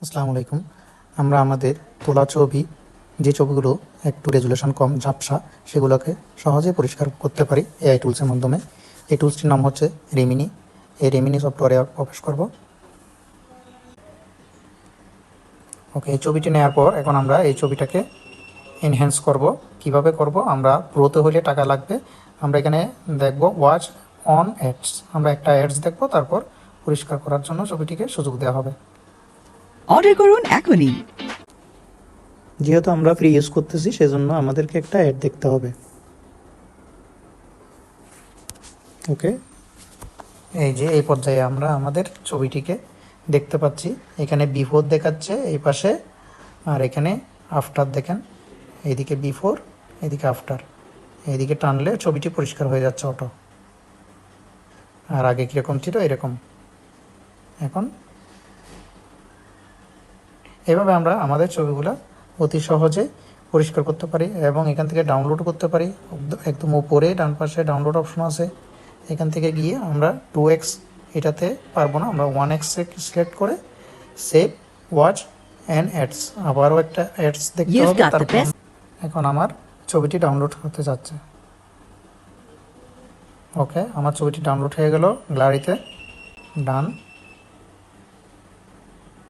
আসসালামু আলাইকুম। আমরা আমাদের তোলা ছবি, যে ছবিগুলো একটু রেজুলেশন কম, ঝাপসা, সেগুলোকে সহজে পরিষ্কার করতে পারি এআই টুলসের মাধ্যমে। এই টুলসটির নাম হচ্ছে রেমিনি। এই রেমিনি সফটওয়্যারে প্রবেশ করব। ওকে, এই ছবিটি নেওয়ার পর এখন আমরা এই ছবিটাকে এনহ্যান্স করব। কিভাবে করব? আমরা প্রোতে হলে টাকা লাগবে। আমরা এখানে দেখব ওয়াচ অন অ্যাডস। আমরা একটা অ্যাডস দেখব, তারপর পরিষ্কার করার জন্য ছবিটিকে সুযোগ দেওয়া হবে। অর্ডার করুন এখনই। যেহেতু আমরা ফ্রি ইউজ করতেছি, সেজন্য আমাদেরকে একটা অ্যাড দেখতে হবে। ওকে, এই যে এই পর্যায়ে আমরা আমাদের ছবিটিকে দেখতে পাচ্ছি। এখানে বিফোর দেখাচ্ছে এই পাশে, আর এখানে আফটার দেখেন। এইদিকে বিফোর, এদিকে আফটার। এইদিকে টানলে ছবিটি পরিষ্কার হয়ে যাচ্ছে অটো। আর আগে কীরকম ছিল এরকম। এখন এভাবে আমরা আমাদের ছবিগুলো অতি সহজে পরিষ্কার করতে পারি এবং এখান থেকে ডাউনলোড করতে পারি। একদম উপরে ডান পাশে ডাউনলোড অপশন আছে। এখান থেকে গিয়ে আমরা 2x এটাতে পারবো না, আমরা 1x সিলেক্ট করে সেভ ওয়াচ অ্যান্ড অ্যাডস, আবারও একটা অ্যাডস দেখতে হবে। তারপর এখন আমার ছবিটি ডাউনলোড হতে যাচ্ছে। ওকে, আমার ছবিটি ডাউনলোড হয়ে গেল গ্যালারিতে। ডান।